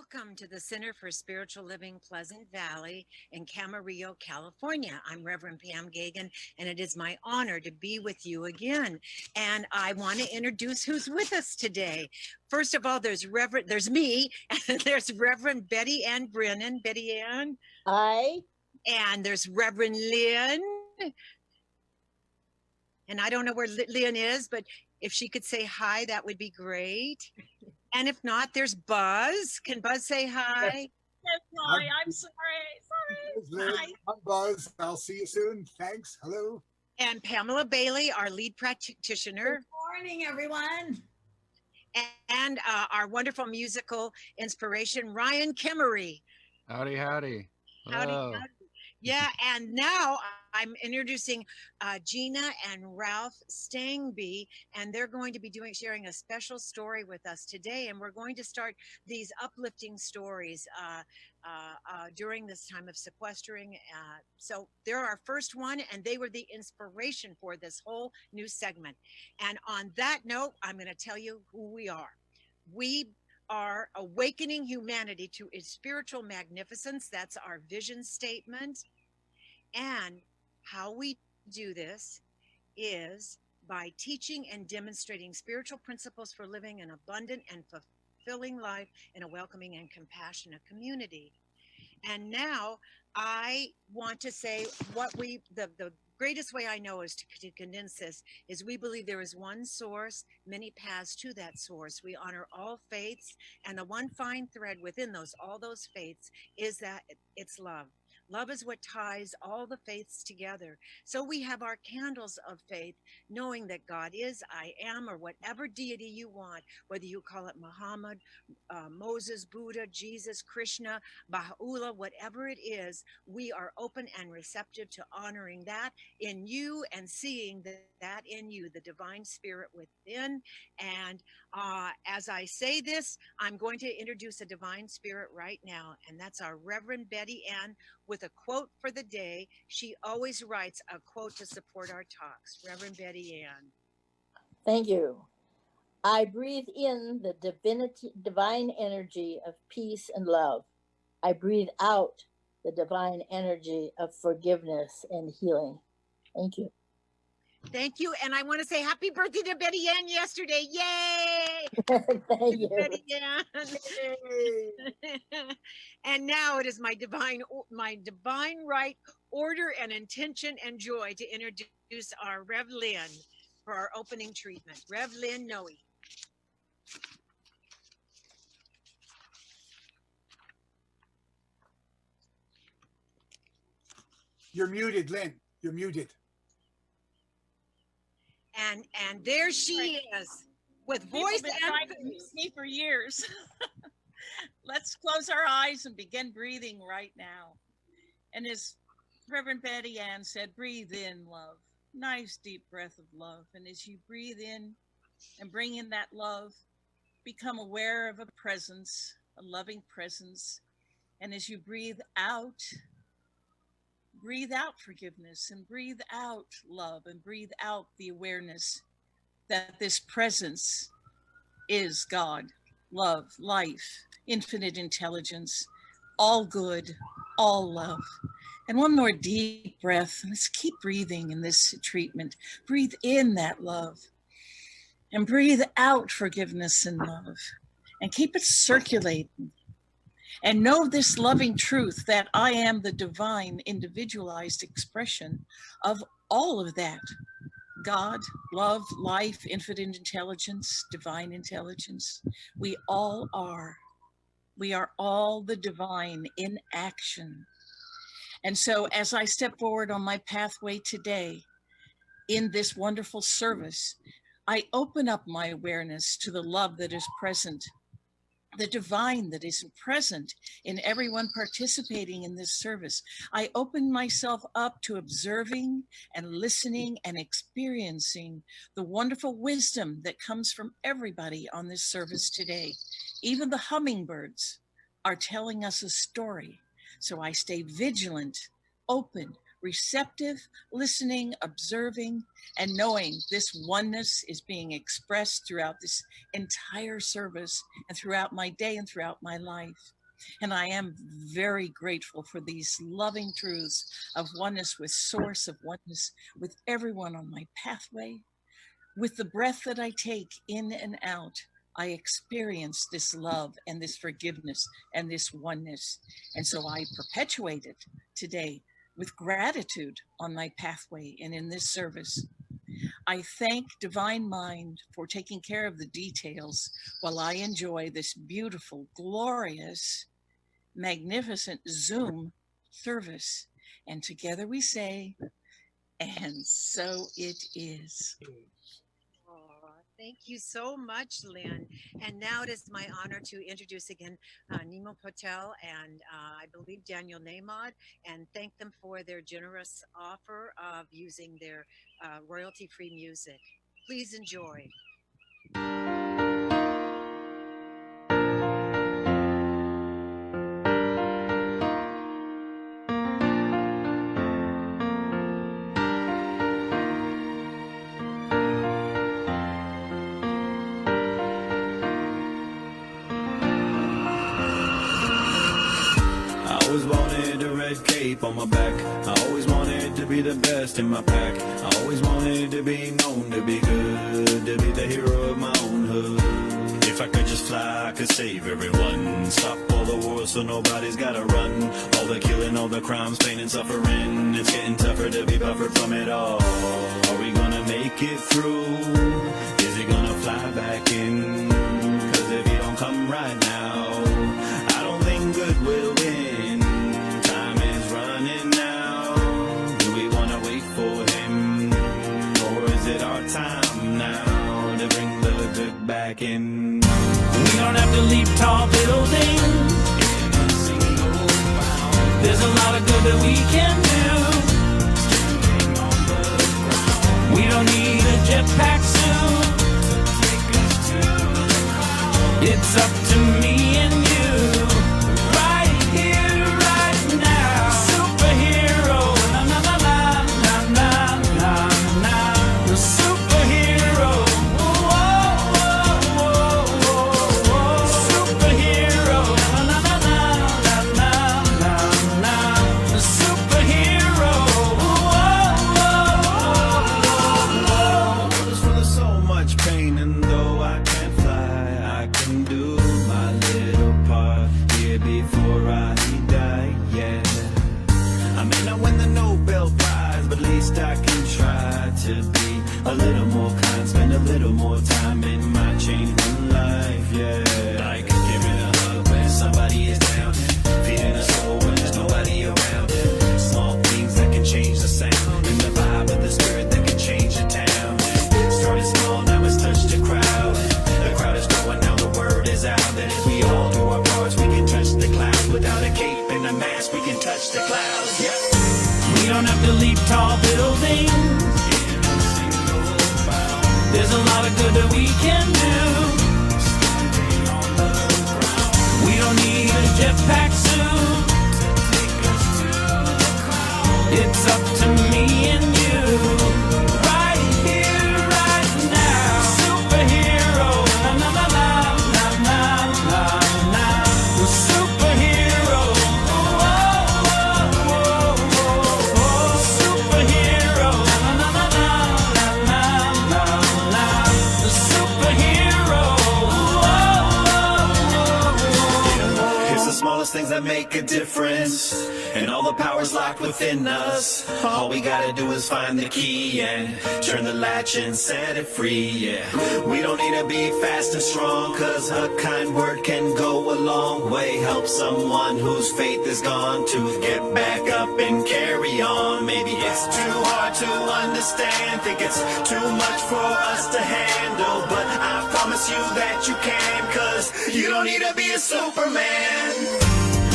Welcome to the Center for Spiritual Living Pleasant Valley in Camarillo, California. I'm Reverend Pam Geagan, and it is my honor to be with you again. And I want to introduce who's with us today. First of all, there's me, and there's Reverend Betty Ann Brennan. Betty Ann. Hi. And there's Reverend Lynn. And I don't know where Lynn is, but if she could say hi, that would be great. And if not, there's Buzz. Can Buzz say hi? Yes, hi. I'm sorry. Hi. I'm Buzz. I'll see you soon. Thanks. Hello. And Pamella Bailey, our lead practitioner. Good morning, everyone. And our wonderful musical inspiration, Ryan Kimmery. Howdy, howdy. Howdy, howdy. Yeah, and now I'm introducing Gina and Ralph Stangby, and they're going to be sharing a special story with us today. And we're going to start these uplifting stories during this time of sequestering. So they're our first one, and they were the inspiration for this whole new segment. And on that note, I'm going to tell you who we are. We are awakening humanity to its spiritual magnificence. That's our vision statement. And how we do this is by teaching and demonstrating spiritual principles for living an abundant and fulfilling life in a welcoming and compassionate community. And now I want to say what the greatest way I know is to condense this is we believe there is one source, many paths to that source. We honor all faiths, and the one fine thread within all those faiths is that it's love. Love is what ties all the faiths together. So we have our candles of faith, knowing that God is, I am, or whatever deity you want, whether you call it Muhammad, Moses, Buddha, Jesus, Krishna, Baha'u'llah, whatever it is, we are open and receptive to honoring that in you and seeing that in you, the divine spirit within. And as I say this, I'm going to introduce a divine spirit right now, and that's our Reverend Betty Ann with a quote for the day. She always writes a quote to support our talks. Reverend Betty Ann. Thank you. I breathe in the divine energy of peace and love. I breathe out the divine energy of forgiveness and healing. Thank you. Thank you. And I want to say happy birthday to Betty Ann yesterday. Yay! Thank you. Betty Ann. And now it is my divine right order and intention and joy to introduce our Rev Lynn for our opening treatment. Rev Lynn Noe. You're muted, Lynn. You're muted. And there she is with voice and trying to use me for years. Let's close our eyes and begin breathing right now. And as Reverend Betty Ann said, breathe in love. Nice deep breath of love. And as you breathe in and bring in that love, become aware of a presence, a loving presence. And as you breathe out forgiveness, and breathe out love, and breathe out the awareness that this presence is God, love, life, infinite intelligence, all good, all love. And one more deep breath. Let's keep breathing in this treatment. Breathe in that love and breathe out forgiveness and love, and keep it circulating. and know this loving truth that I am the divine individualized expression of all of that. God, love, life, infinite intelligence, divine intelligence. We all are. We are all the divine in action. And so as I step forward on my pathway today in this wonderful service, I open up my awareness to the love that is present, the divine that is present in everyone participating in this service. I open myself up to observing and listening and experiencing the wonderful wisdom that comes from everybody on this service today. Even the hummingbirds are telling us a story. So I stay vigilant, open, receptive, listening, observing, and knowing this oneness is being expressed throughout this entire service and throughout my day and throughout my life. And I am very grateful for these loving truths of oneness with source, of oneness with everyone on my pathway. With the breath that I take in and out, I experience this love and this forgiveness and this oneness. And so I perpetuate it today with gratitude on my pathway and in this service. I thank Divine Mind for taking care of the details while I enjoy this beautiful, glorious, magnificent Zoom service. And together we say, and so it is. Thank you so much, Lynn. And now it is my honor to introduce again Nemo Patel and I believe Daniel Namad, and thank them for their generous offer of using their royalty-free music. Please enjoy. I always wanted a red cape on my back. I always wanted to be the best in my pack. I always wanted to be known to be good, to be the hero of my own hood. If I could just fly, I could save everyone. Stop all the wars so nobody's gotta run. All the killing, all the crimes, pain and suffering. It's getting tougher to be buffered from it all. Are we gonna make it through? Is it gonna fly back in? Cause if you don't come right now, I don't think good will win. Time now to bring the good back in. We don't have to leap tall buildings in a single bound. There's a lot of good that we can do. Standing on the ground. We don't need a jetpack suit to take us to the ground. It's up to me and you, right here, right now. Superhero, na na na na na na na. The superhero, whoa, whoa, whoa, whoa. Superhero, na na na na na na na. The superhero, whoa, whoa, whoa. The world is full of so much pain, and though I can't fly, I can do my little part here before I die. Yeah, I may not win the Nobel Prize, but at least I can try to be a little more kind, spend a little more time in my changed life, yeah. Like giving a hug when somebody is down, feeding a soul when there's nobody around. Small things that can change the sound and the vibe of the spirit that can change the town. Started small, now it's touched the crowd. The crowd is growing, now the word is out that if we all do our parts, we can touch the clouds. Without a cape and a mask, we can touch the clouds, yeah. We don't have to leap tall buildings. There's a lot of good that we can do. Standing on the ground. We don't need a jetpack suit to take us to the ground. It's up to me and you, right here, right now. Superhero, na na na na na na na na. The superhero, whoa, whoa, whoa, whoa, whoa. Superhero, na na na na na na na. The superhero, whoa, whoa, whoa, whoa. It's the smallest those things that make a difference. And all the power's locked within us. All we gotta do is find the key and turn the latch and set it free, yeah. We don't need to be fast and strong, cause a kind word can go a long way. Help someone whose faith is gone to get back up and carry on. Maybe it's too hard to understand, think it's too much for us to handle, but I promise you that you can, cause you don't need to be a Superman.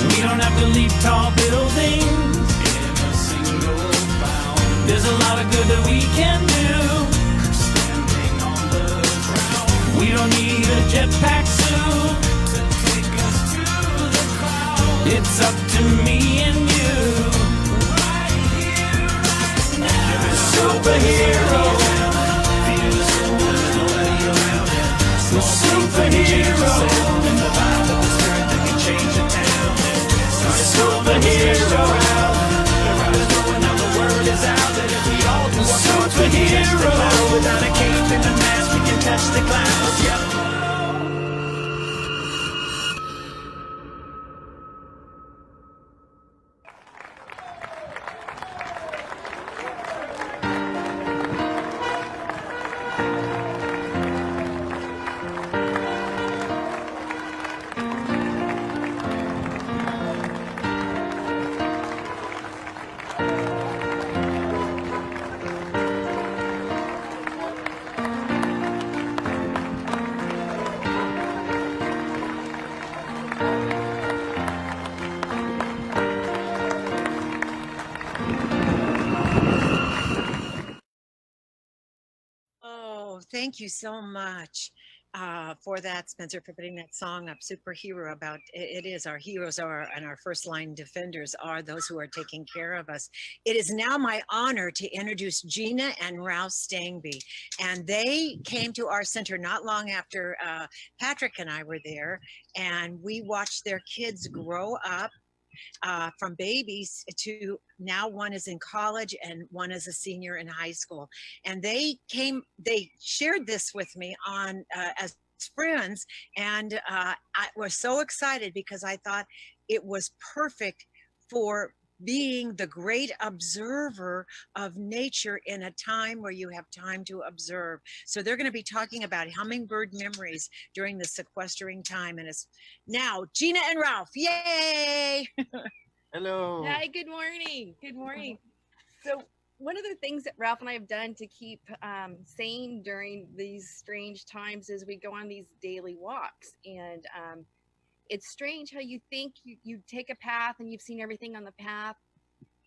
We don't have to leap tall buildings in a single bound. There's a lot of good that we can do standing on the ground. We don't need a jetpack suit to take us to the clouds. It's up to me and you right here, right now. You're a superhero. Feel the soul with nobody around it. We're superheroes. And the vibe of the spirit that can change a town. Superhero. The rock is going out, the word is out that if we all do our part, we can touch the clouds. Without a cape and a mask, we can touch the clouds. Yep. Oh, thank you so much for that, Spencer, for putting that song up. Superhero about it is our heroes are, and our first line defenders are those who are taking care of us. It is now my honor to introduce Gina and Ralph Stangby, and they came to our center not long after Patrick and I were there, and we watched their kids grow up from babies to now one is in college and one is a senior in high school. And they shared this with me on as friends. And I was so excited because I thought it was perfect for being the great observer of nature in a time where you have time to observe. So they're going to be talking about hummingbird memories during the sequestering time. And it's now Gina and Ralph. Yay! Hello. Hi, good morning. Good morning. So one of the things that Ralph and I have done to keep sane during these strange times is we go on these daily walks. And it's strange how you think you take a path and you've seen everything on the path.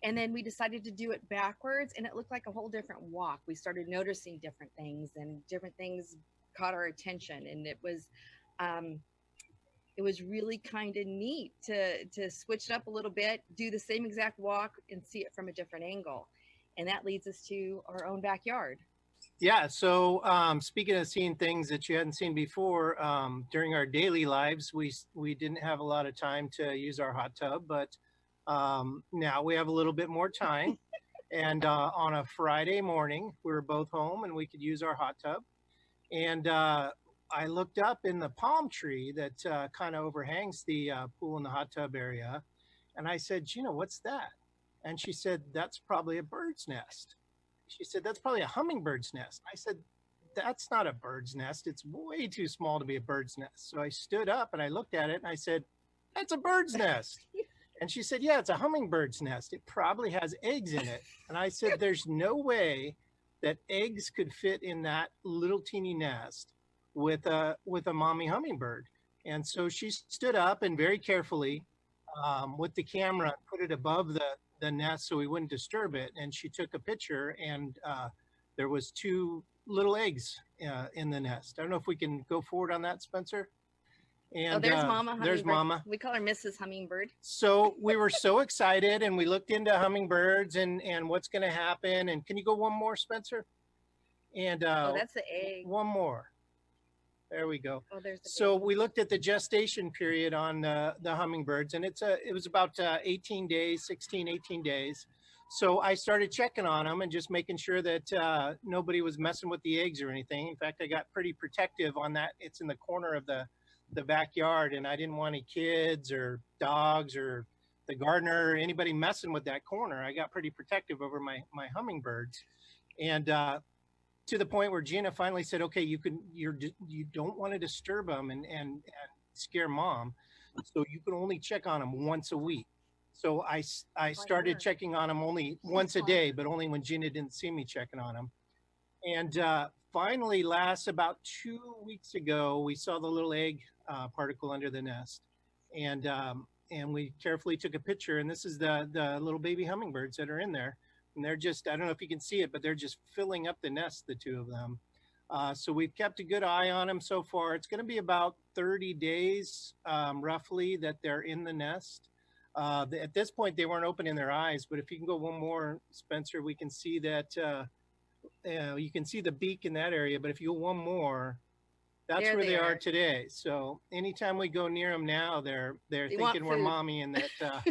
And then we decided to do it backwards and it looked like a whole different walk. We started noticing different things and different things caught our attention. And it was really kind of neat to switch it up a little bit, do the same exact walk and see it from a different angle. And that leads us to our own backyard. Yeah, so speaking of seeing things that you hadn't seen before, during our daily lives, we didn't have a lot of time to use our hot tub, but now we have a little bit more time. And on a Friday morning, we were both home and we could use our hot tub. And I looked up in the palm tree that kind of overhangs the pool and the hot tub area. And I said, Gina, what's that? And she said, that's probably a bird's nest. She said, that's probably a hummingbird's nest. I said, that's not a bird's nest. It's way too small to be a bird's nest. So I stood up and I looked at it and I said, that's a bird's nest. And she said, yeah, it's a hummingbird's nest. It probably has eggs in it. And I said, there's no way that eggs could fit in that little teeny nest with a mommy hummingbird. And so she stood up and very carefully with the camera put it above the nest so we wouldn't disturb it. And she took a picture and there was 2 little eggs in the nest. I don't know if we can go forward on that, Spencer. And there's Mama Hummingbird. There's Mama. We call her Mrs. Hummingbird. So we were so excited and we looked into hummingbirds and what's going to happen. And can you go one more, Spencer? And oh, that's the egg. One more. There we go. Oh, there's the so baby. We looked at the gestation period on the hummingbirds, and it was about 18 days, 16, 18 days. So I started checking on them and just making sure that nobody was messing with the eggs or anything. In fact, I got pretty protective on that. It's in the corner of the the backyard, and I didn't want any kids or dogs or the gardener or anybody messing with that corner. I got pretty protective over my hummingbirds, and to the point where Gina finally said, "Okay, you don't want to disturb them and scare mom, so you can only check on them once a week." So I started checking on them only once a day, but only when Gina didn't see me checking on them. And finally, about 2 weeks ago, we saw the little egg particle under the nest, and we carefully took a picture. And this is the little baby hummingbirds that are in there, and they're just—I don't know if you can see it, but they're just filling up the nest, the two of them. So we've kept a good eye on them so far. It's going to be about 30 days, roughly, that they're in the nest. At this point, they weren't opening their eyes, but if you can go one more, Spencer, we can see that you can see the beak in that area. But if you go one more, that's where they are today. So anytime we go near them now, they're thinking we're mommy and that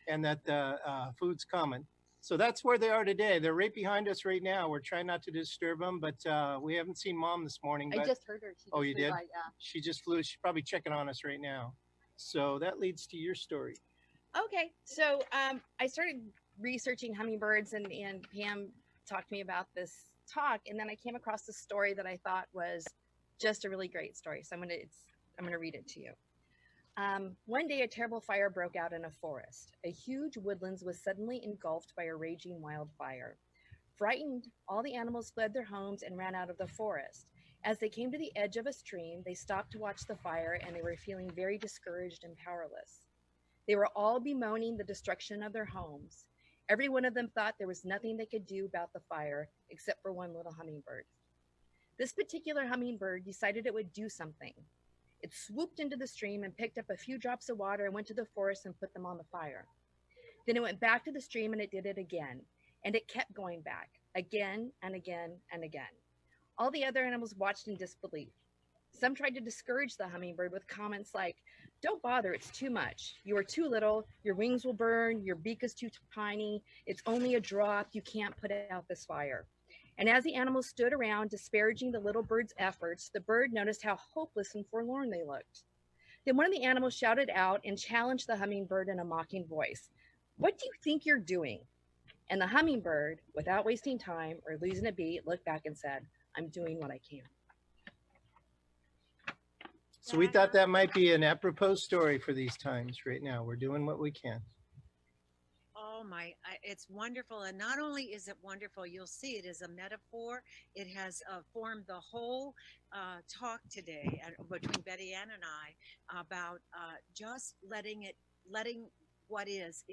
and that food's coming. So that's where they are today. They're right behind us right now. We're trying not to disturb them, but we haven't seen mom this morning. But, I just heard her. Oh, you did? Yeah. She just flew. She's probably checking on us right now. So that leads to your story. Okay. So I started researching hummingbirds, and Pam talked to me about this talk, and then I came across this story that I thought was just a really great story. So I'm gonna read it to you. One day, a terrible fire broke out in a forest. A huge woodlands was suddenly engulfed by a raging wildfire. Frightened, all the animals fled their homes and ran out of the forest. As they came to the edge of a stream, they stopped to watch the fire, and they were feeling very discouraged and powerless. They were all bemoaning the destruction of their homes. Every one of them thought there was nothing they could do about the fire except for one little hummingbird. This particular hummingbird decided it would do something. It swooped into the stream and picked up a few drops of water and went to the forest and put them on the fire. Then it went back to the stream and it did it again. And it kept going back again and again and again. All the other animals watched in disbelief. Some tried to discourage the hummingbird with comments like, "Don't bother, it's too much. You are too little, your wings will burn, your beak is too tiny, it's only a drop, you can't put out this fire." And as the animals stood around disparaging the little bird's efforts, the bird noticed how hopeless and forlorn they looked. Then one of the animals shouted out and challenged the hummingbird in a mocking voice, "What do you think you're doing?" And the hummingbird, without wasting time or losing a beat, looked back and said, "I'm doing what I can." So we thought that might be an apropos story for these times right now. We're doing what we can. Oh my, it's wonderful. And not only is it wonderful, you'll see it is a metaphor. It has formed the whole talk today between Betty Ann and I about just letting what is,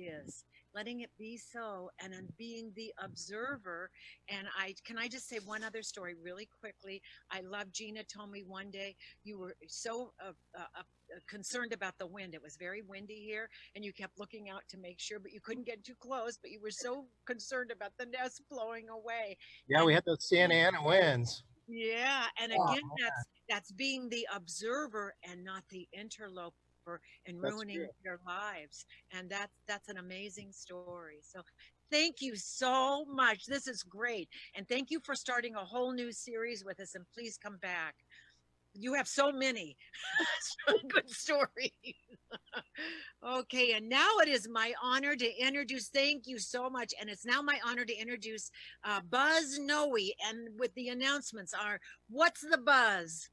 letting it be so, and then being the observer. And can I just say one other story really quickly? I love Gina told me one day you were so concerned about the wind. It was very windy here, and you kept looking out to make sure, but you couldn't get too close. But you were so concerned about the nest blowing away. Yeah, we had those Santa Ana winds. Yeah, and again, that's being the observer and not the interloper and ruining their lives. And that's an amazing story. So thank you so much. This is great. And thank you for starting a whole new series with us. And please come back. You have so many good stories. Okay, and now it is my honor to introduce, thank you so much. And it's now my honor to introduce Buzz Noe. And with the announcements are, what's the buzz?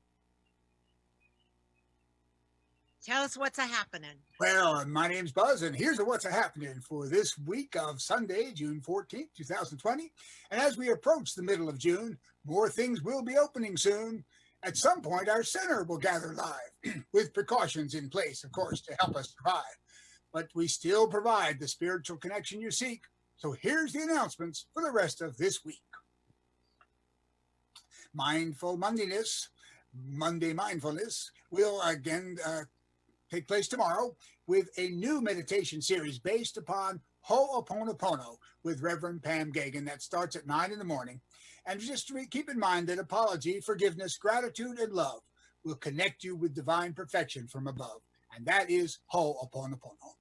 Tell us what's a-happening. Well, my name's Buzz, and here's what's a-happening for this week of Sunday, June 14th, 2020. And as we approach the middle of June, more things will be opening soon. At some point, our center will gather live, with precautions in place, of course, to help us survive. But we still provide the spiritual connection you seek. So here's the announcements for the rest of this week. Mindful Mondayness, Monday Mindfulness, will again take place tomorrow with a new meditation series based upon Ho'oponopono with Reverend Pam Geagan that starts at 9 in the morning. And just keep in mind that apology, forgiveness, gratitude, and love will connect you with divine perfection from above. And that is Ho'oponopono.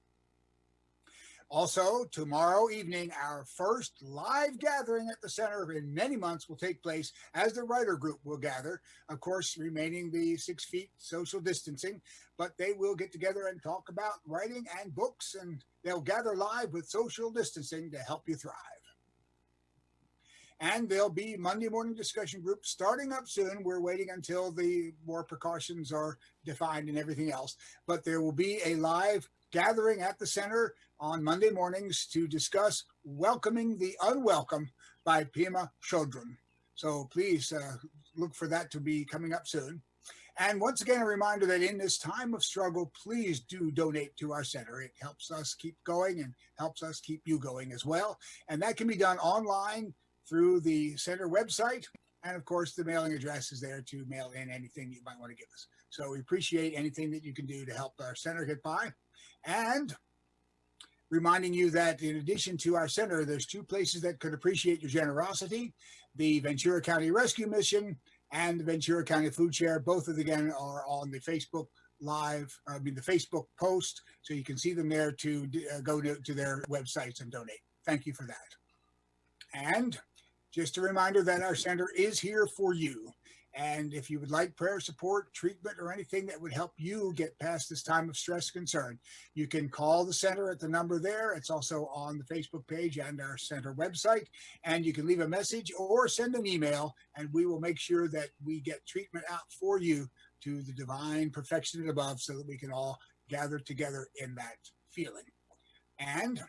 Also, tomorrow evening, our first live gathering at the center in many months will take place as the writer group will gather, of course, remaining the 6 feet social distancing, but they will get together and talk about writing and books, and they'll gather live with social distancing to help you thrive. And there'll be Monday morning discussion groups starting up soon. We're waiting until the more precautions are defined and everything else. But there will be a live gathering at the center on Monday mornings to discuss Welcoming the Unwelcome by Pema Chodron. So please look for that to be coming up soon. And once again, a reminder that in this time of struggle, please do donate to our center. It helps us keep going and helps us keep you going as well. And that can be done online through the center website. And of course, the mailing address is there to mail in anything you might want to give us. So we appreciate anything that you can do to help our center get by. And reminding you that in addition to our center, there's 2 places that could appreciate your generosity: the Ventura County Rescue Mission and the Ventura County Food Share. Both of them, again, are on the Facebook the Facebook post. So you can see them there to go to their websites and donate. Thank you for that. And just a reminder that our center is here for you. And if you would like prayer support, treatment, or anything that would help you get past this time of stress concern, you can call the center at the number there. It's also on the Facebook page and our center website. And you can leave a message or send an email, and we will make sure that we get treatment out for you to the divine perfection and above, so that we can all gather together in that feeling. And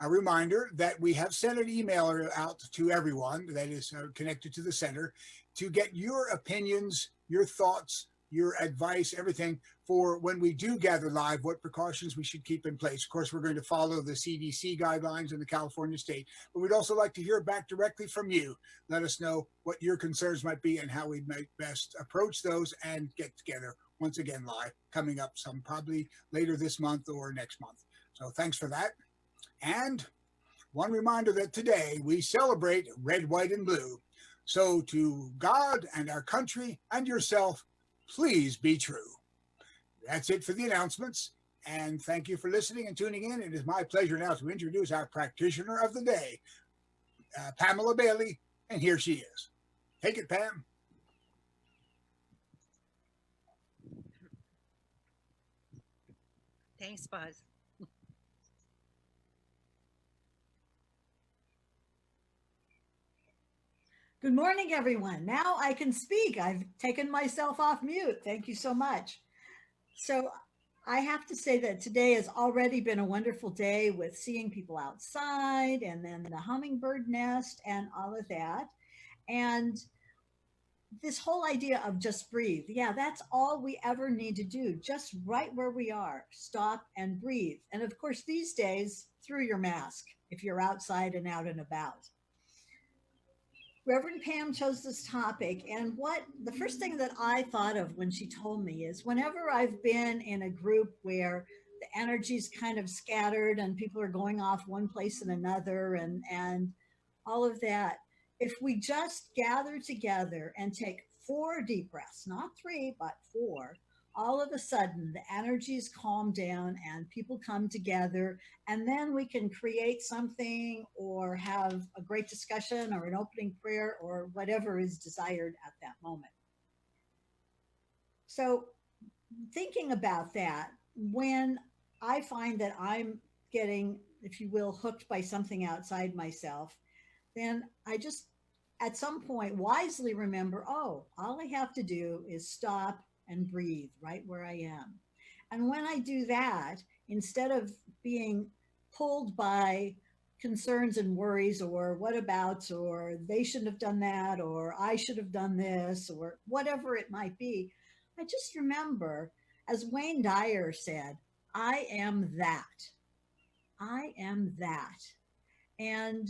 a reminder that we have sent an email out to everyone that is connected to the center to get your opinions, your thoughts, your advice, everything for when we do gather live, what precautions we should keep in place. Of course, we're going to follow the CDC guidelines in the California state, but we'd also like to hear back directly from you. Let us know what your concerns might be and how we might best approach those and get together once again live, coming up some probably later this month or next month. So thanks for that. And one reminder that today we celebrate red, white, and blue. So to God and our country and yourself, please be true. That's it for the announcements. And thank you for listening and tuning in. It is my pleasure now to introduce our practitioner of the day, Pamella Bailey. And here she is. Take it, Pam. Thanks, Buzz. Good morning, everyone. Now I can speak. I've taken myself off mute. Thank you so much. So I have to say that today has already been a wonderful day with seeing people outside and then the hummingbird nest and all of that. And this whole idea of just breathe. Yeah, that's all we ever need to do. Just right where we are, stop and breathe. And of course, these days, through your mask, if you're outside and out and about. Reverend Pam chose this topic, and what the first thing that I thought of when she told me is whenever I've been in a group where the energy's kind of scattered and people are going off one place and another and all of that, if we just gather together and take 4 deep breaths, not 3, but 4, all of a sudden the energies calm down and people come together, and then we can create something or have a great discussion or an opening prayer or whatever is desired at that moment. So thinking about that, when I find that I'm getting, if you will, hooked by something outside myself, then I just at some point wisely remember, oh, all I have to do is stop and breathe right where I am. And when I do that, instead of being pulled by concerns and worries or whatabouts or they shouldn't have done that or I should have done this or whatever it might be, I just remember, as Wayne Dyer said, I am that. I am that. And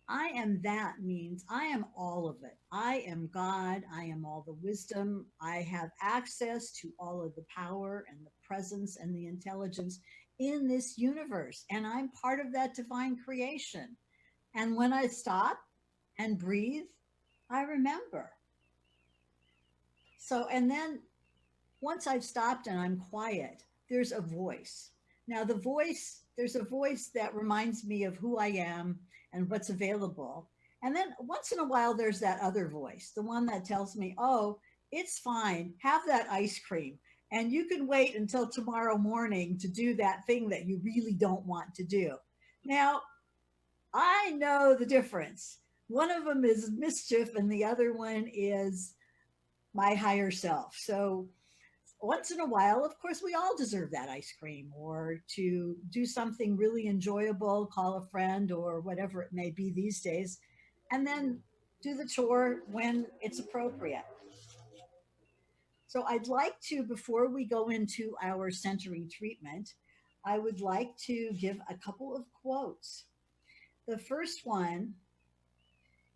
I am that means I am all of it. I am God. I am all the wisdom. I have access to all of the power and the presence and the intelligence in this universe. And I'm part of that divine creation. And when I stop and breathe, I remember. So, and then once I've stopped and I'm quiet, there's a voice. Now, the voice, there's a voice that reminds me of who I am and what's available. And then once in a while, there's that other voice, the one that tells me, oh, it's fine, have that ice cream. And you can wait until tomorrow morning to do that thing that you really don't want to do. Now, I know the difference. One of them is mischief, and the other one is my higher self. So once in a while, of course, we all deserve that ice cream or to do something really enjoyable, call a friend or whatever it may be these days, and then do the chore when it's appropriate. So I'd like to, before we go into our centering treatment, I would like to give a couple of quotes. The first one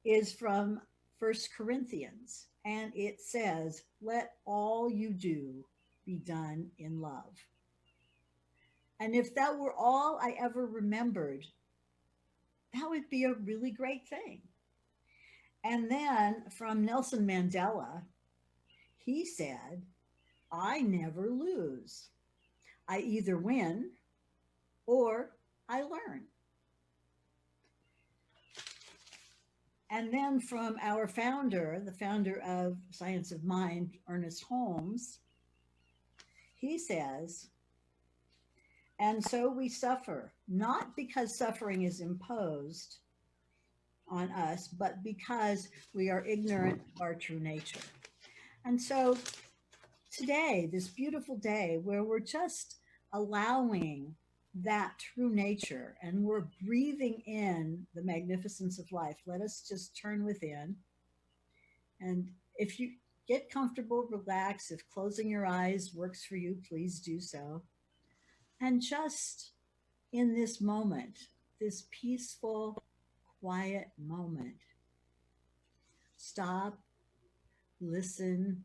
is from First Corinthians, and it says, "Let all you do be done in love." And if that were all I ever remembered, that would be a really great thing. And then from Nelson Mandela, he said, "I never lose. I either win or I learn." And then from our founder, the founder of Science of Mind, Ernest Holmes, he says, "And so we suffer, not because suffering is imposed on us, but because we are ignorant of our true nature." And so today, this beautiful day where we're just allowing that true nature and we're breathing in the magnificence of life, let us just turn within. And if you get comfortable, relax. If closing your eyes works for you, please do so. And just in this moment, this peaceful, quiet moment, stop, listen,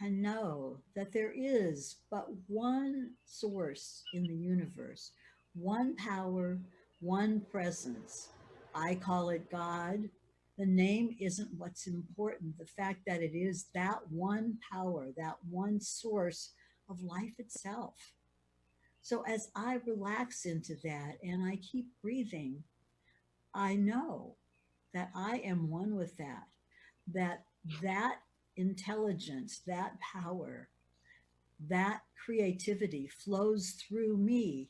and know that there is but one source in the universe, one power, one presence. I call it God. The name isn't what's important. The fact that it is that one power, that one source of life itself. So as I relax into that and I keep breathing, I know that I am one with that, that that intelligence, that power, that creativity flows through me.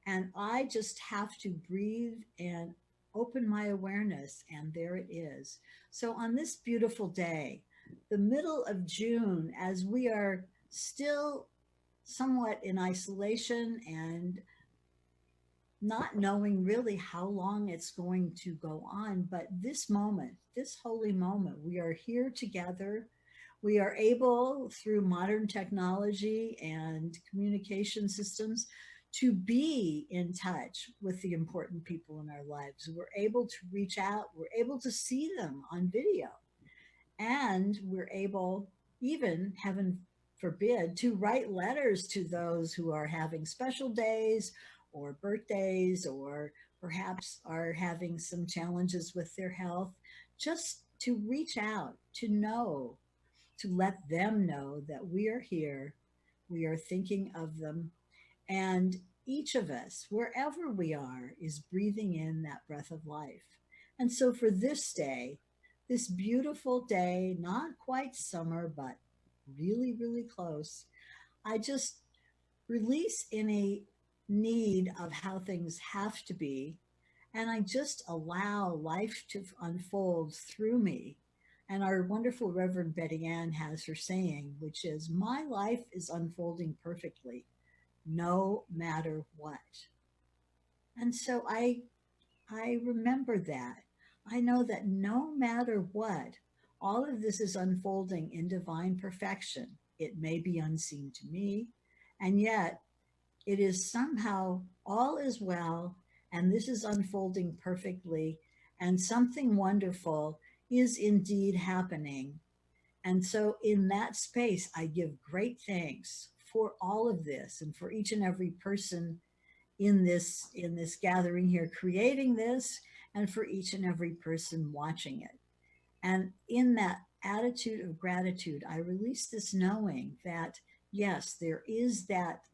And I just have to breathe and open my awareness, and there it is. So on this beautiful day, the middle of June, as we are still somewhat in isolation and not knowing really how long it's going to go on, but this moment, this holy moment, we are here together. We are able, through modern technology and communication systems, to be in touch with the important people in our lives. We're able to reach out, we're able to see them on video, and we're able, even, heaven forbid, to write letters to those who are having special days or birthdays, or perhaps are having some challenges with their health, just to reach out, to know, to let them know that we are here, we are thinking of them, and each of us, wherever we are, is breathing in that breath of life. And so for this day, this beautiful day, not quite summer, but really, really close, I just release any need of how things have to be, and I just allow life to unfold through me. And our wonderful Reverend Betty Ann has her saying, which is, "My life is unfolding perfectly, no matter what." And so I remember that. I know that no matter what, all of this is unfolding in divine perfection. It may be unseen to me, and yet it is somehow all is well, and this is unfolding perfectly, and something wonderful is indeed happening. And so in that space, I give great thanks for all of this and for each and every person in this gathering here creating this, and for each and every person watching it. And in that attitude of gratitude, I release this knowing that yes, there is that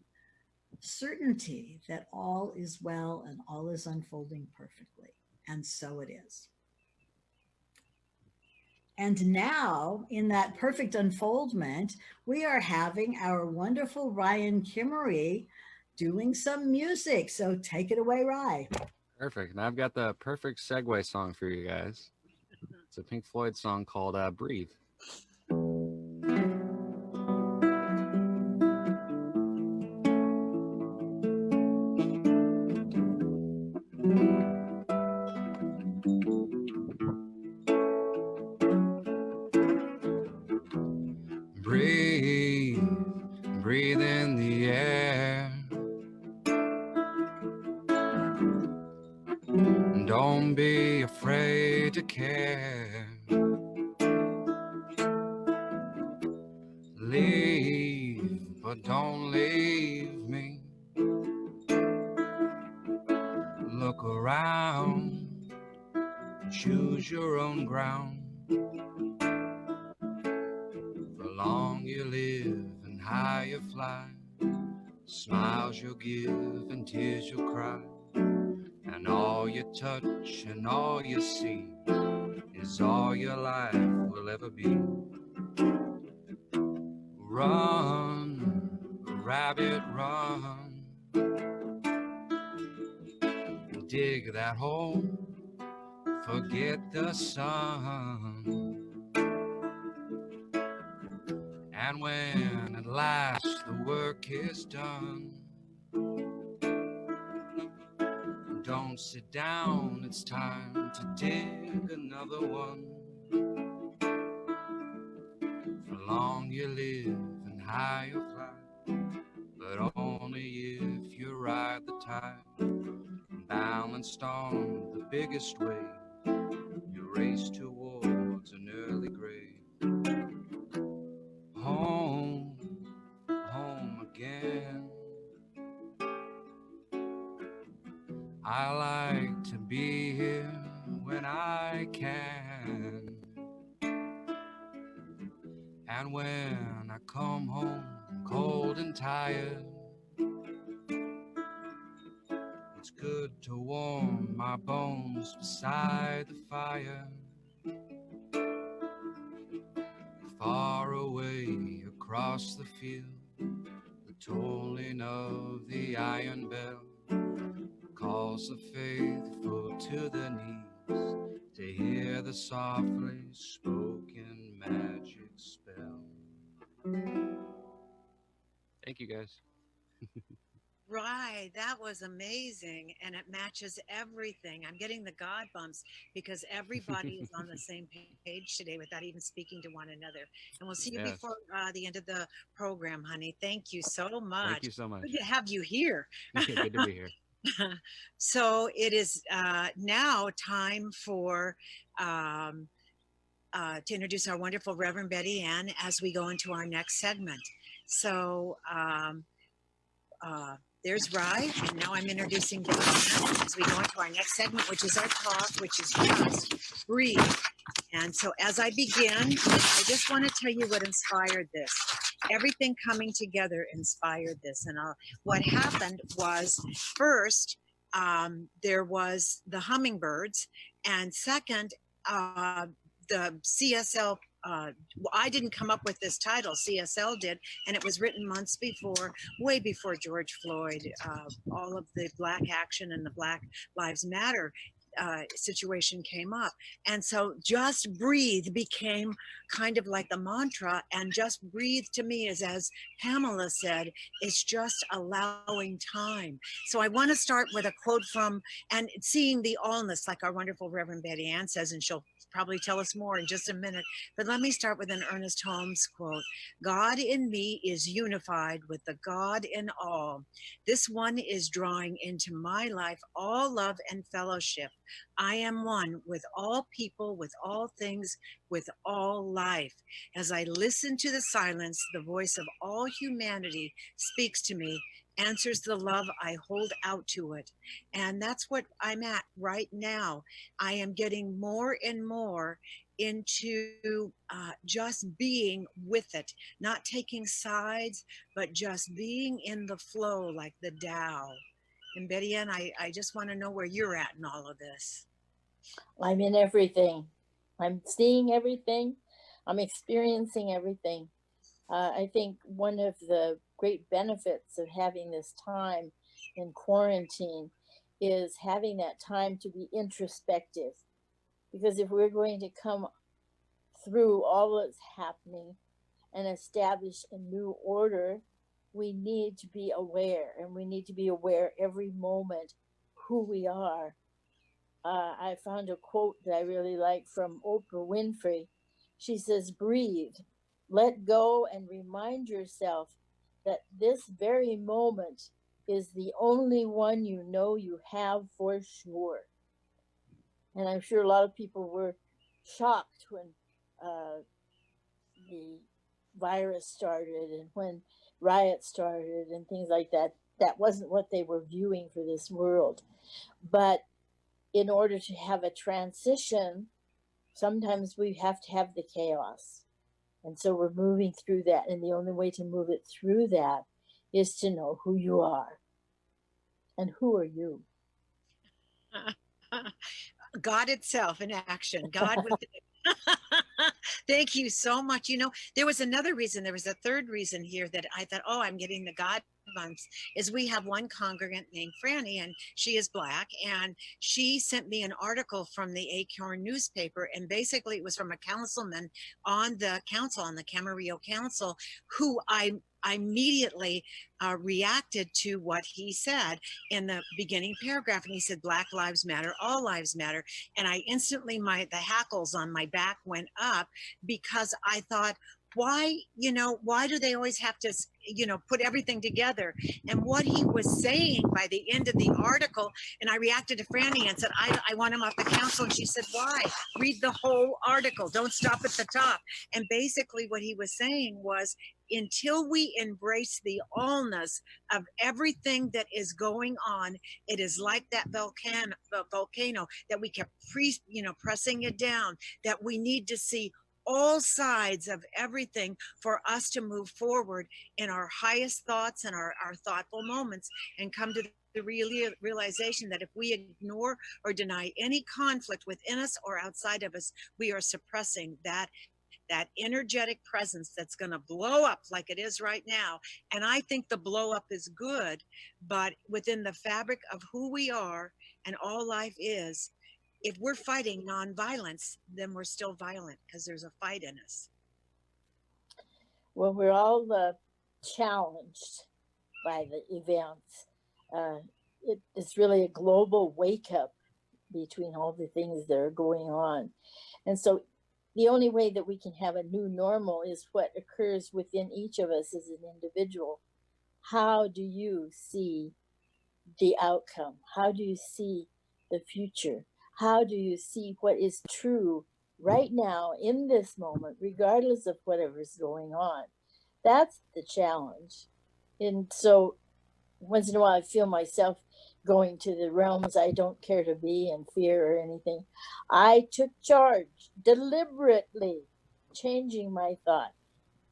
certainty that all is well and all is unfolding perfectly. And so it is. And now, in that perfect unfoldment, we are having our wonderful Ryan Kimmery doing some music. So take it away, Rye. Perfect. And I've got the perfect segue song for you guys. It's a Pink Floyd song called Breathe. Breathe, breathe in the air. Don't be afraid to care. Leave, but don't leave me. Look around, choose your own ground. The long you live and high you fly, smiles you'll give and tears you'll cry, and all you touch and all you see is all your life will ever be. Run, rabbit, run, dig that hole, forget the sun. And when at last the work is done, don't sit down, it's time to dig another one. For long you live and high you fly, but only if you ride the tide. Balanced on the biggest wave, you race towards an early grave. Home, home again. I like to be here when I can. And when I come home cold and tired, it's good to warm my bones beside the fire. Far away across the field, the tolling of the iron bell calls the faithful to their knees to hear the softly spoken magic spell. Thank you, guys. Right, that was amazing, and it matches everything. I'm getting the God bumps because everybody is on the same page today without even speaking to one another. And we'll see you Yes. before the end of the program, honey. Thank you so much. Thank you so much. Good to have you here. Good to be here. So it is now time for to introduce our wonderful Reverend Betty Ann as we go into our next segment. So there's Rye, and now I'm introducing Betty Ann as we go into our next segment, which is our talk, which is just breathe. And so as I begin, I just want to tell you what inspired this. Everything coming together inspired this. And what happened was, first, there was the hummingbirds, and second, the CSL. I didn't come up with this title, CSL did, and it was written months before, way before George Floyd, all of the Black action and the Black Lives Matter situation came up. And so just breathe became kind of like the mantra, and just breathe to me is, as Pamella said, it's just allowing time. So I want to start with a quote from, and seeing the allness, like our wonderful Reverend Betty Ann says, and she'll probably tell us more in just a minute. But let me start with an Ernest Holmes quote. God in me is unified with the God in all. This one is drawing into my life all love and fellowship. I am one with all people, with all things, with all life. As I listen to the silence, the voice of all humanity speaks to me, answers the love I hold out to it. And that's what I'm at right now. I am getting more and more into just being with it, not taking sides, but just being in the flow like the Tao. And Betty Ann, I just want to know where you're at in all of this. I'm in everything. I'm seeing everything. I'm experiencing everything. I think one of the great benefits of having this time in quarantine is having that time to be introspective. Because if we're going to come through all that's happening and establish a new order, we need to be aware, and we need to be aware every moment who we are. I found a quote that I really like from Oprah Winfrey. She says, breathe, let go, and remind yourself that this very moment is the only one you know you have for sure. And I'm sure a lot of people were shocked when the virus started and when riots started and things like that. That wasn't what they were viewing for this world. But in order to have a transition, sometimes we have to have the chaos. And so we're moving through that. And the only way to move it through that is to know who you are. And who are you? God itself in action, God within. Thank you so much. You know, there was another reason, there was a third reason here that I thought, oh, I'm getting the God bumps, is we have one congregant named Franny, and she is Black, and she sent me an article from the Acorn newspaper, and basically it was from a councilman on the council, on the Camarillo Council, who I immediately reacted to what he said in the beginning paragraph, and he said, Black lives matter, all lives matter. And I instantly, the hackles on my back went up, because I thought, why, why do they always have to, put everything together? And what he was saying by the end of the article, and I reacted to Franny and said, I want him off the council. And she said, why? Read the whole article. Don't stop at the top. And basically what he was saying was, until we embrace the allness of everything that is going on, it is like that volcano that we kept pressing it down, that we need to see all sides of everything for us to move forward in our highest thoughts and our thoughtful moments, and come to the realization that if we ignore or deny any conflict within us or outside of us, we are suppressing that energetic presence that's going to blow up like it is right now. And I think the blow up is good, but within the fabric of who we are and all life is, if we're fighting nonviolence, then we're still violent because there's a fight in us. Well, we're all challenged by the events. It's really a global wake up between all the things that are going on. And so the only way that we can have a new normal is what occurs within each of us as an individual. How do you see the outcome? How do you see the future? How do you see what is true right now in this moment, regardless of whatever's going on? That's the challenge. And so once in a while, I feel myself going to the realms I don't care to be in fear or anything. I took charge, deliberately changing my thought,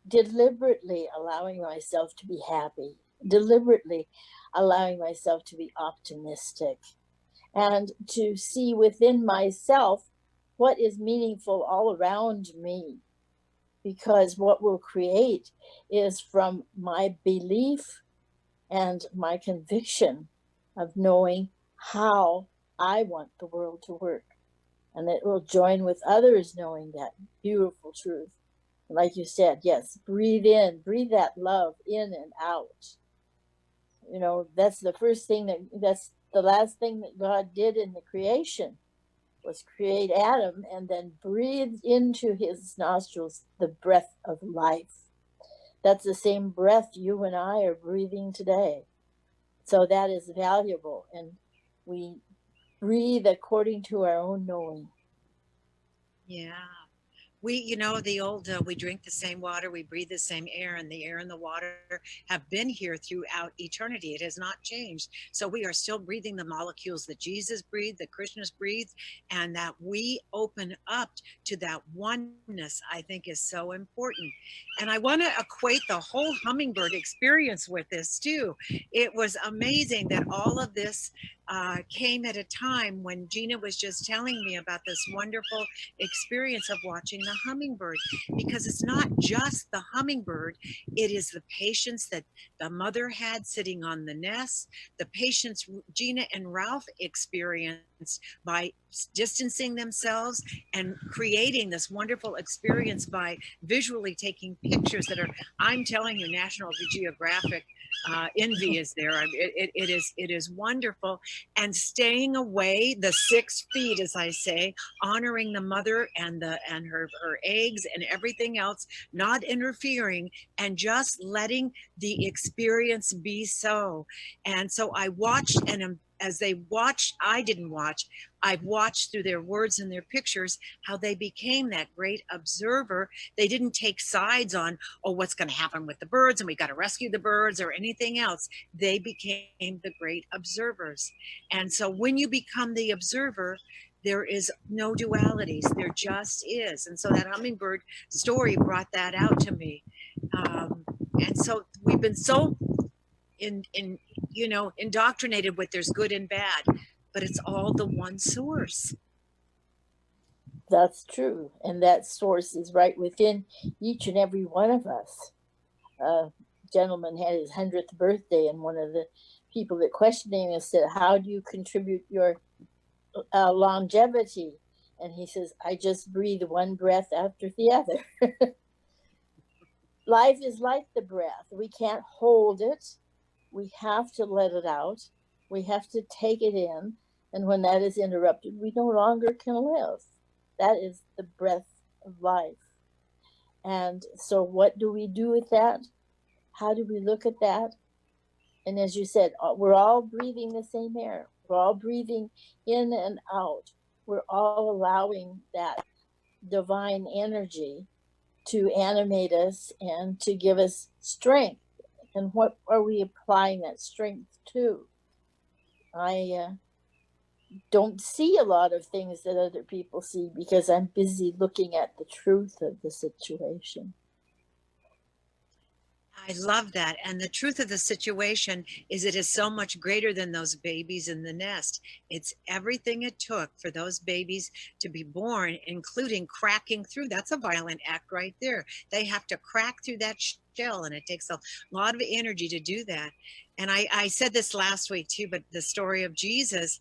deliberately allowing myself to be happy, deliberately allowing myself to be optimistic, and to see within myself what is meaningful all around me. Because what we'll create is from my belief and my conviction of knowing how I want the world to work. And it will join with others knowing that beautiful truth. Like you said, yes, breathe in, breathe that love in and out. That's the first thing that's the last thing that God did in the creation, was create Adam and then breathe into his nostrils the breath of life. That's the same breath you and I are breathing today. So that is valuable, and we breathe according to our own knowing. Yeah. The old, we drink the same water, we breathe the same air, and the air and the water have been here throughout eternity. It has not changed. So we are still breathing the molecules that Jesus breathed, that Krishna's breathed, and that we open up to that oneness, I think is so important. And I want to equate the whole hummingbird experience with this too. It was amazing that all of this came at a time when Gina was just telling me about this wonderful experience of watching the hummingbird, because it's not just the hummingbird, it is the patience that the mother had sitting on the nest, the patience Gina and Ralph experienced by distancing themselves and creating this wonderful experience by visually taking pictures that are, I'm telling you, National Geographic envy is there. It is wonderful. And staying away the 6 feet, as I say, honoring the mother and her eggs and everything else, not interfering, and just letting the experience be so. And so I watched, and as they watched, I didn't watch. I've watched through their words and their pictures how they became that great observer. They didn't take sides on, oh, what's going to happen with the birds and we got to rescue the birds or anything else. They became the great observers. And so when you become the observer, there is no dualities. There just is. And so that hummingbird story brought that out to me. And so we've been so indoctrinated with there's good and bad, but it's all the one source. That's true. And that source is right within each and every one of us. A gentleman had his 100th birthday, and one of the people that questioned him said, how do you contribute your longevity? And he says, I just breathe one breath after the other. Life is like the breath. We can't hold it. We have to let it out. We have to take it in. And when that is interrupted, we no longer can live. That is the breath of life. And so what do we do with that? How do we look at that? And as you said, we're all breathing the same air. We're all breathing in and out. We're all allowing that divine energy to animate us and to give us strength. And what are we applying that strength to? I don't see a lot of things that other people see because I'm busy looking at the truth of the situation. I love that. And the truth of the situation is it is so much greater than those babies in the nest. It's everything it took for those babies to be born, including cracking through. That's a violent act right there. They have to crack through that shell, and it takes a lot of energy to do that. And I said this last week too, but the story of Jesus,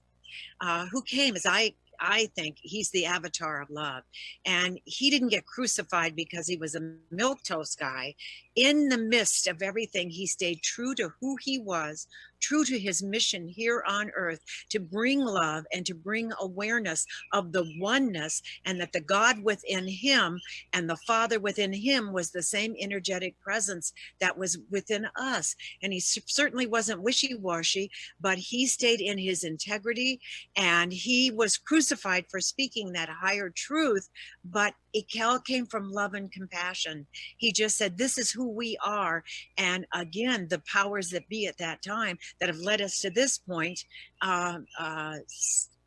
who came, as I think he's the avatar of love. And he didn't get crucified because he was a milquetoast guy. In the midst of everything, he stayed true to who he was, true to his mission here on earth, to bring love and to bring awareness of the oneness, and that the God within him and the Father within him was the same energetic presence that was within us. And he certainly wasn't wishy-washy, but he stayed in his integrity, and he was crucified for speaking that higher truth, but it all came from love and compassion. He just said, this is who we are. And again, the powers that be at that time that have led us to this point,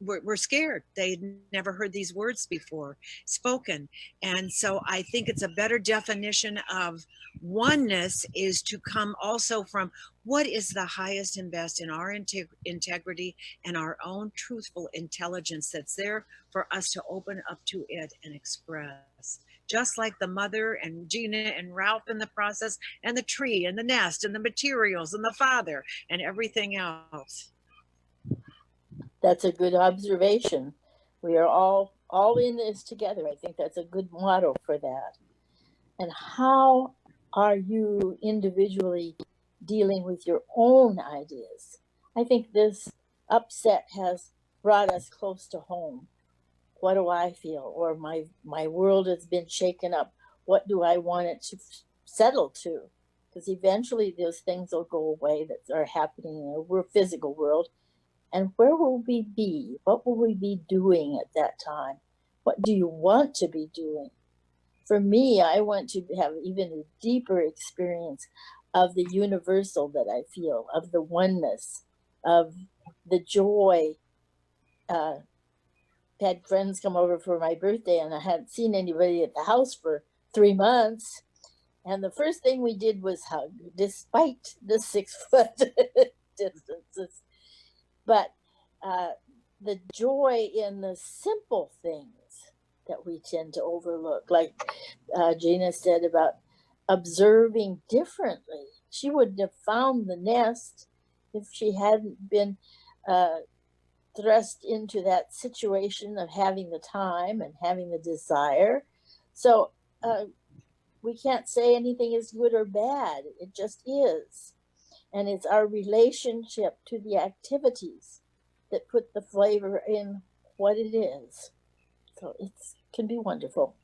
we're scared. They'd never heard these words before spoken. And so I think it's a better definition of oneness is to come also from what is the highest and best in our integrity and our own truthful intelligence that's there for us to open up to it and express. Just like the mother and Gina and Ralph in the process, and the tree and the nest and the materials and the father and everything else. That's a good observation. We are all in this together. I think that's a good motto for that. And how are you individually dealing with your own ideas? I think this upset has brought us close to home. What do I feel? Or my world has been shaken up. What do I want it to settle to? Because eventually those things will go away that are happening in our physical world. And where will we be? What will we be doing at that time? What do you want to be doing? For me, I want to have even a deeper experience of the universal that I feel, of the oneness, of the joy. Had friends come over for my birthday, and I hadn't seen anybody at the house for 3 months. And the first thing we did was hug, despite the 6 foot distances. But the joy in the simple things that we tend to overlook, like Gina said about observing differently. She wouldn't have found the nest if she hadn't been thrust into that situation of having the time and having the desire. So we can't say anything is good or bad. It just is. And it's our relationship to the activities that put the flavor in what it is. So it can be wonderful.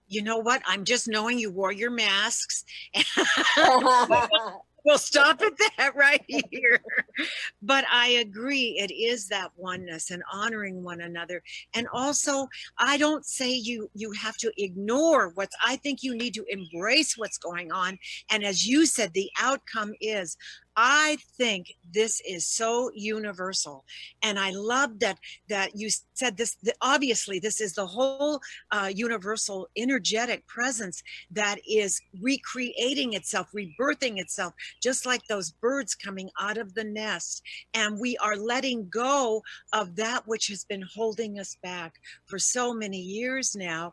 You know what? I'm just knowing you wore your masks. We'll stop at that right here. But I agree, it is that oneness and honoring one another. And also, I don't say you have to ignore what's, I think you need to embrace what's going on. And as you said, the outcome is, I think this is so universal. And I love that you said this, obviously this is the whole universal energetic presence that is recreating itself, rebirthing itself, just like those birds coming out of the nest. And we are letting go of that which has been holding us back for so many years now,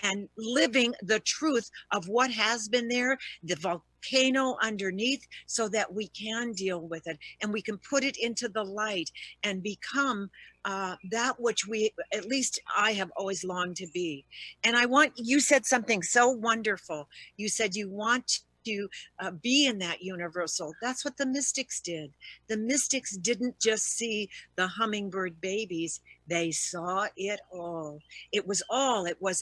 and living the truth of what has been there, the volcano underneath, so that we can deal with it and we can put it into the light and become that which we, at least I have always longed to be. And you said something so wonderful. You said you want to be in that universal. That's what the mystics did. The mystics didn't just see the hummingbird babies, they saw it all. It was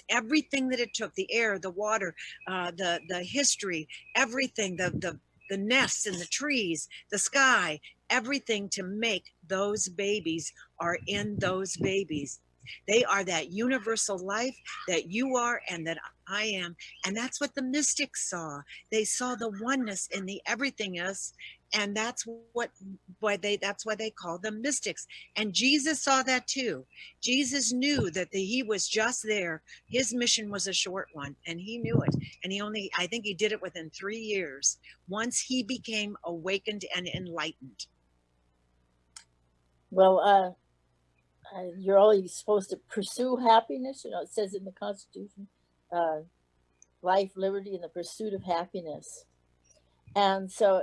everything that it took, the air, the water, the history, everything, the nests and the trees, the sky, everything to make those babies are in those babies. They are that universal life that you are and that I am. And that's what the mystics saw. They saw the oneness in the everythingness. And that's why they call them mystics. And Jesus saw that too. Jesus knew that he was just there. His mission was a short one, and he knew it. And I think he did it within 3 years, once he became awakened and enlightened. Well, you're always supposed to pursue happiness. You know, it says in the Constitution, life, liberty, and the pursuit of happiness. And so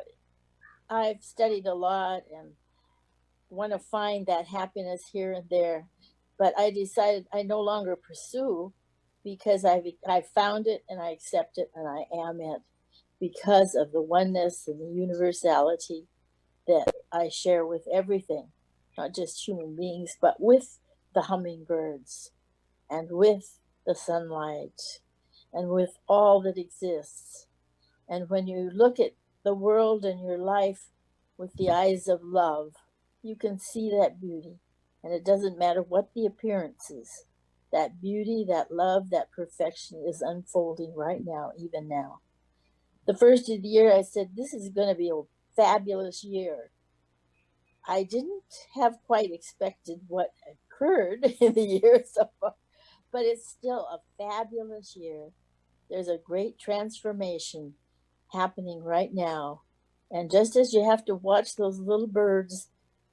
I've studied a lot and want to find that happiness here and there. But I decided I no longer pursue, because I found it and I accept it and I am it, because of the oneness and the universality that I share with everything, not just human beings, but with the hummingbirds and with the sunlight and with all that exists. And when you look at the world and your life with the eyes of love, you can see that beauty. And it doesn't matter what the appearance is. That beauty, that love, that perfection is unfolding right now, even now. The first of the year, I said, this is going to be a fabulous year. I didn't have quite expected what occurred in the year so far, but it's still a fabulous year. There's a great transformation happening right now. And just as you have to watch those little birds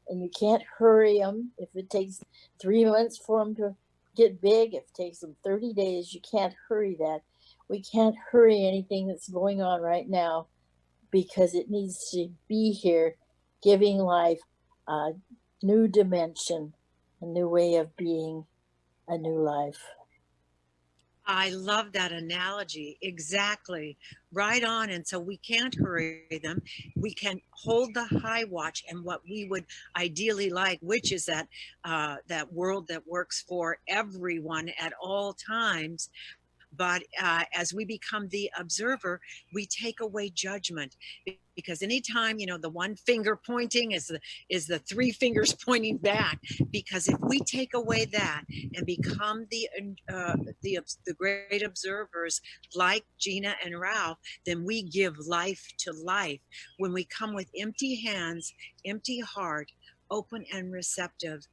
and you can't hurry them, if it takes 3 months for them to get big, if it takes them 30 days, you can't hurry that. We can't hurry anything that's going on right now, because it needs to be here, giving life a new dimension, a new way of being, a new life. I love that analogy. Exactly. Right on. And so we can't hurry them. We can hold the high watch and what we would ideally like, which is that world that works for everyone at all times. But as we become the observer, we take away judgment, because anytime, the one finger pointing is the three fingers pointing back. Because if we take away that and become the great observers like Gina and Ralph, then we give life to life. When we come with empty hands, empty heart, open and receptive,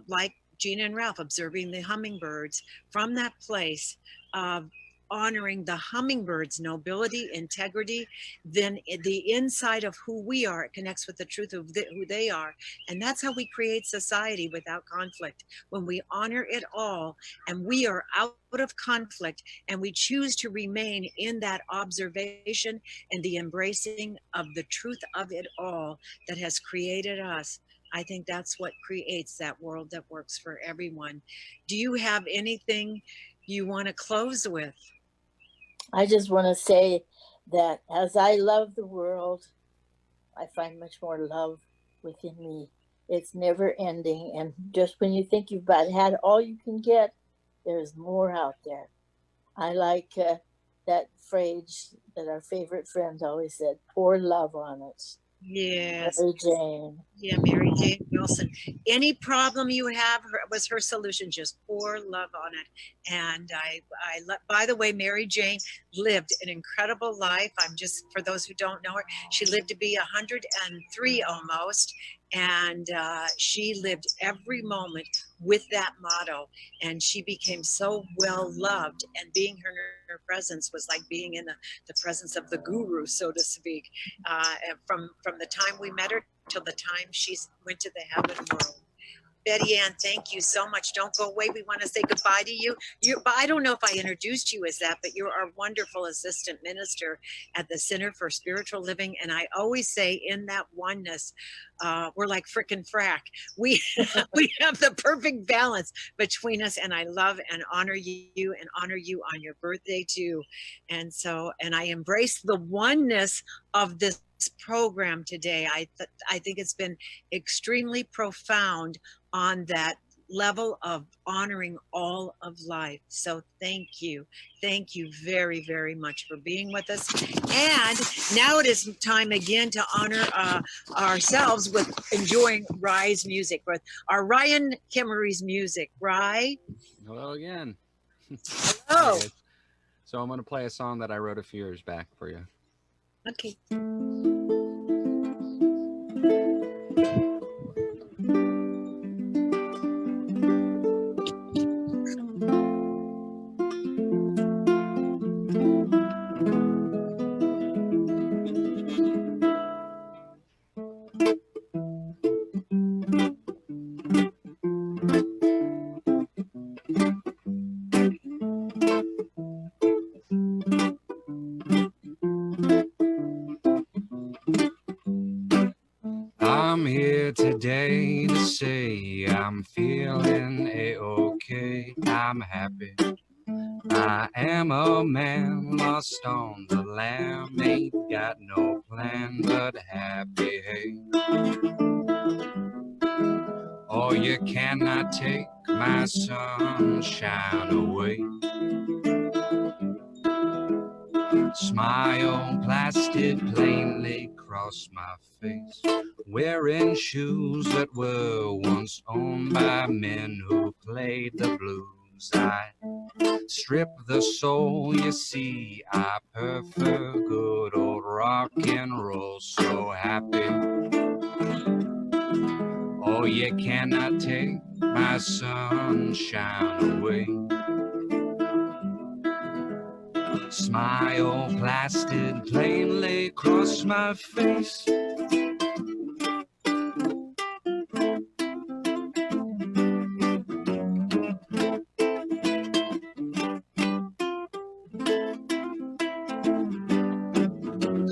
like Gina and Ralph observing the hummingbirds from that place of honoring the hummingbird's nobility, integrity, then the inside of who we are, it connects with the truth of who they are. And that's how we create society without conflict. When we honor it all and we are out of conflict and we choose to remain in that observation and the embracing of the truth of it all that has created us, I think that's what creates that world that works for everyone. Do you have anything you want to close with? I just want to say that as I love the world, I find much more love within me. It's never ending. And just when you think you've about had all you can get, there's more out there. I like that phrase that our favorite friend always said, pour love on it. Yes. Mary Jane. Yeah, Mary Jane Wilson. Any problem you have was her solution. Just pour love on it. And by the way, Mary Jane lived an incredible life. For those who don't know her, she lived to be 103 almost. And she lived every moment with that motto. And she became so well loved. And being her presence was like being in the presence of the guru, so to speak. From the time we met her till the time she went to the heaven world. Betty Ann, thank you so much. Don't go away. We want to say goodbye to you. But I don't know if I introduced you as that, but you're our wonderful assistant minister at the Center for Spiritual Living. And I always say in that oneness, we're like frickin' frack. We have the perfect balance between us. And I love and honor you and honor you on your birthday too. And I embrace the oneness of this program today. I think it's been extremely profound on that level of honoring all of life. So thank you very, very much for being with us. And now it is time again to honor ourselves with enjoying Rye's music, with our Ryan Kimmery's music. Rye, Hello again. hello. Okay. So I'm going to play a song that I wrote a few years back for you. Okay. I'm here today to say I'm feeling a-okay. I'm happy. I am a man lost on the lam. Ain't got no plan but happy, hey. Oh, you cannot take my sunshine away. Smile plastered plainly across my face. Wearing shoes that were once owned by men who played the blues. I strip the soul, you see. I prefer good old rock and roll. So happy. Oh, you cannot take my sunshine away. Smile plastered plainly across my face.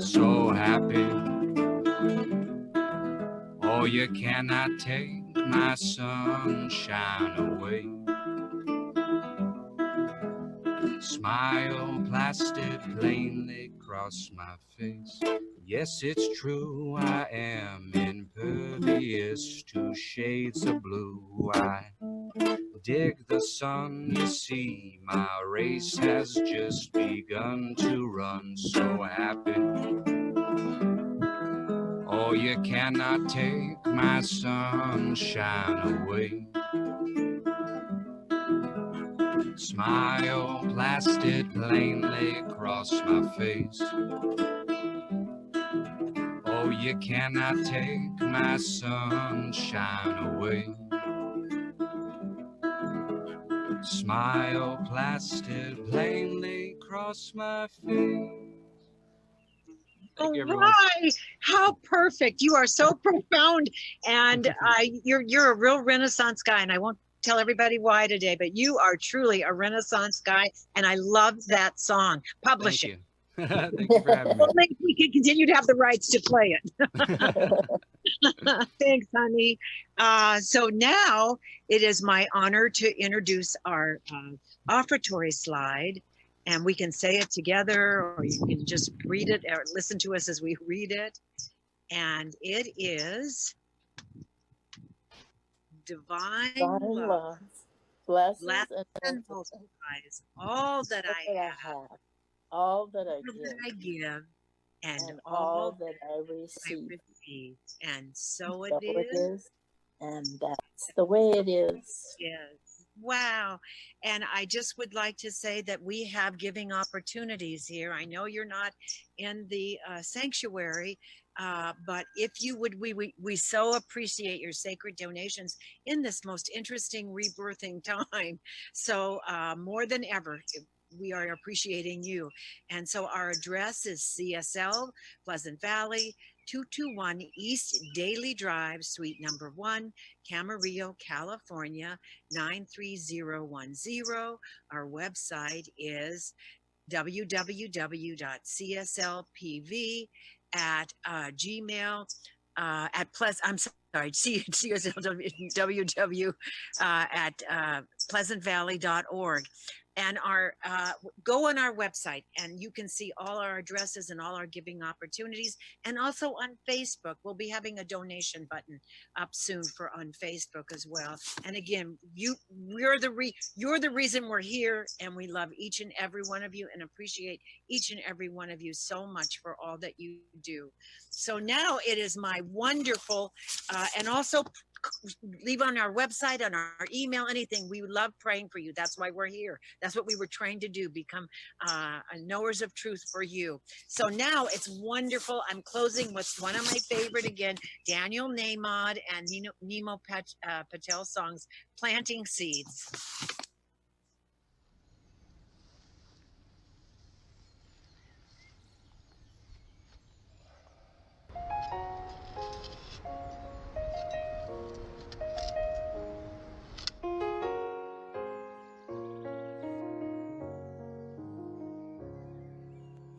So happy. Oh, you cannot take my sunshine away. Smile plastered plainly across my face. Yes, it's true, I am impervious to shades of blue. I dig the sun, you see, my race has just begun to run. So happy. Oh, you cannot take my sunshine away. Smile plastered plainly across my face. Oh, you cannot take my sunshine away. Smile plastered plainly across my face. All you, everyone. right, how perfect! You are so profound, and you're a real Renaissance guy. And I won't tell everybody why today, but you are truly a Renaissance guy, and I love that song. Publish Thank it. you. Thank you for having me. Only if we can continue to have the rights to play it. Thanks, honey. So now it is my honor to introduce our offertory slide, and we can say it together, or you can just read it or listen to us as we read it. And it is divine love, blesses bless and and multiplies all that I have, all that I all that I give, give, and all all that I I receive. receive. And so So it is. and that's the way it is. Yes. Wow. And I just would like to say that we have giving opportunities here. I know you're not in the sanctuary, but if you would, we so appreciate your sacred donations in this most interesting rebirthing time. So more than ever, we are appreciating you. And so our address is CSL, Pleasant Valley, 221 East Daily Drive, Suite number 1, Camarillo, California, 93010. Our website is www.cslpv at gmail at plus I'm sorry CSLWW at pleasantvalley.org. And our go on our website and you can see all our addresses and all our giving opportunities. And also on Facebook, we'll be having a donation button up soon for on Facebook as well. And again, you're the reason we're here, and we love each and every one of you and appreciate each and every one of you so much for all that you do. So now it is my wonderful and also leave on our website, on our email, anything. We love praying for you. That's why we're here. That's what we were trained to do, become knowers of truth for you. So now it's wonderful. I'm closing with one of my favorite, again, Daniel Namod and Nemo Patel songs, Planting Seeds.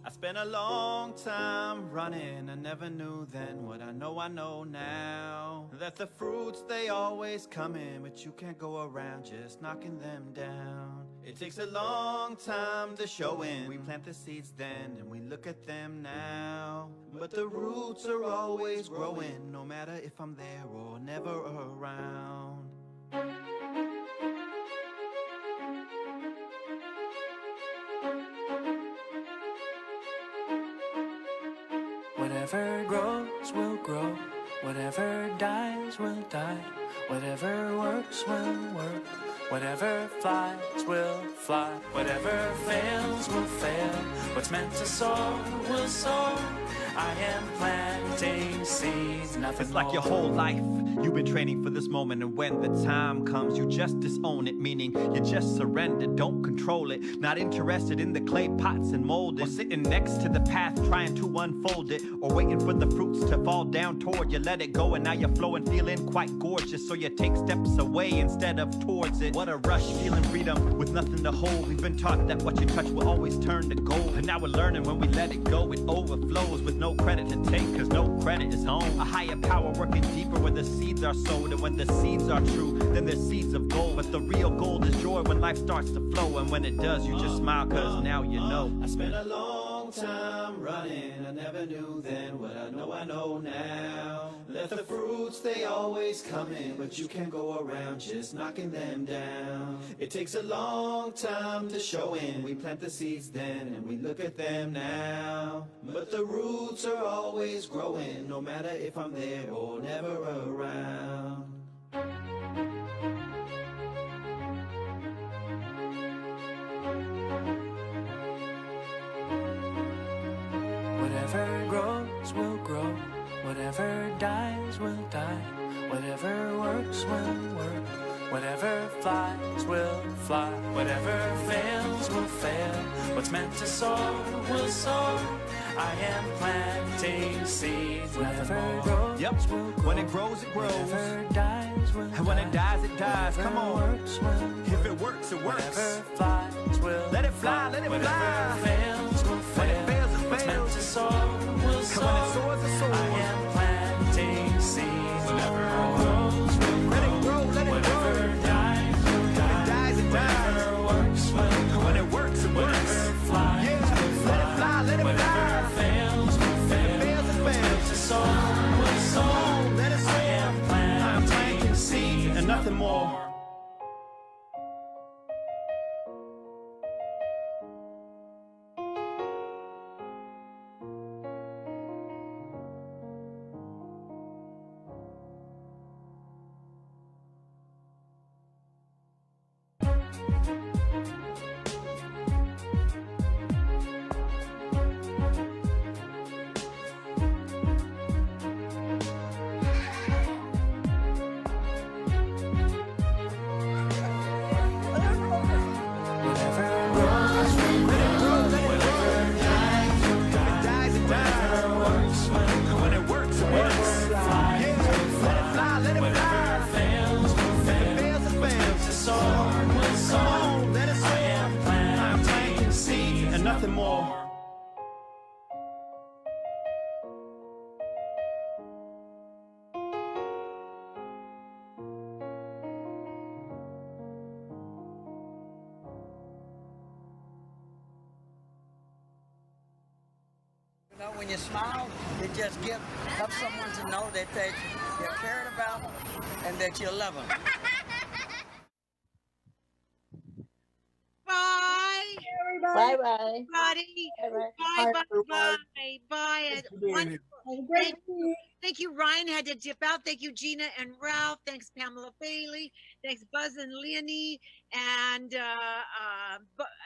I spent a long time running, I never knew then what I know now. That the fruits, they always come in, but you can't go around just knocking them down. It takes a long time to show in. We plant the seeds then, and we look at them now. But the roots are always growing, no matter if I'm there or never around. Whatever grows will grow, whatever dies will die, whatever works will work, whatever flies will fly, whatever fails will fail, what's meant to soar will soar. I am planting seeds, nothing It's like more. Your whole life, you've been training for this moment, and when the time comes, you just disown it, meaning you just surrender, don't control it, not interested in the clay pots and molded, or sitting next to the path trying to unfold it, or waiting for the fruits to fall down toward you, let it go, and now you're flowing, feeling quite gorgeous, so you take steps away instead of towards it. What a rush, feeling freedom with nothing to hold. We've been taught that what you touch will always turn to gold, and now we're learning when we let it go, it overflows with no credit to take, cause no credit is home. A higher power working deeper where the seeds are sowed, and when the seeds are true, then they're seeds of gold. But the real gold is joy when life starts to flow, and when it does, you just smile cause now you know. I spent a long long time running. I never knew then what I know now. Let the fruits, they always coming, but you can't go around just knocking them down. It takes a long time to show in. We plant the seeds then and we look at them now. But the roots are always growing, no matter if I'm there or never around. Whatever grows will grow, whatever dies will die, whatever works will work, whatever flies will fly, whatever fails will fail, what's meant to soar will soar. I am planting seeds. Whatever grows Yep. will grow. When it grows, it grows. Whatever dies will And when it die. dies, it dies. Whatever Come on. works will If it work. works, it Whatever works. flies will Let it fly, let it Whatever fly. fails will When fail. it fails, it What's meant fails. to soar will And soar. when it soars, it soars. I am planting seeds. Whatever grows will Let it grow. grow, let it Whatever grow. dies will When it die. dies, it dies. Whatever works will And when it works, it works. Whatever flies Yeah. will Let it fly, let it Whatever fly. fails will fail. Fails, it What's meant fails. to soar will soar. Let it I soar. am I'm planting planting seeds and nothing more. Whatever grows will Let it grow, grow. let it Whatever grow. dies will When it die. dies, it Whatever dies. works will And when it works, it works. Whatever flies Yeah. will Let it fly, let it Whatever fly. fails will If it fail. fails, it What's meant fails. to soar will Come soar. on, let it I soar. am I'm planting planting seeds and nothing more. You know, when you smile, it just helps someone to know that you're cared about and that you love them. Bye, Bye bye. buddy. Bye bye. Bye, bye, everyone. bye, bye. Thanks for being here. Have a great Thank week. Thank you, Ryan had to dip out. Thank you, Gina and Ralph. Thanks, Pamela Bailey. Thanks, Buzz and Leonie. And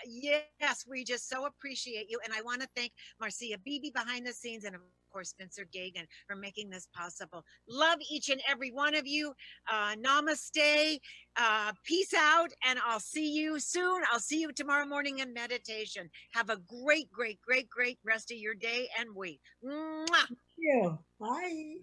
yes, we just so appreciate you. And I want to thank Marcia Beebe behind the scenes and of course Spencer Geagan for making this possible. Love each and every one of you. Namaste. Peace out, and I'll see you soon. I'll see you tomorrow morning in meditation. Have a great, great, great, great rest of your day and week. Mwah! Thank you. Bye.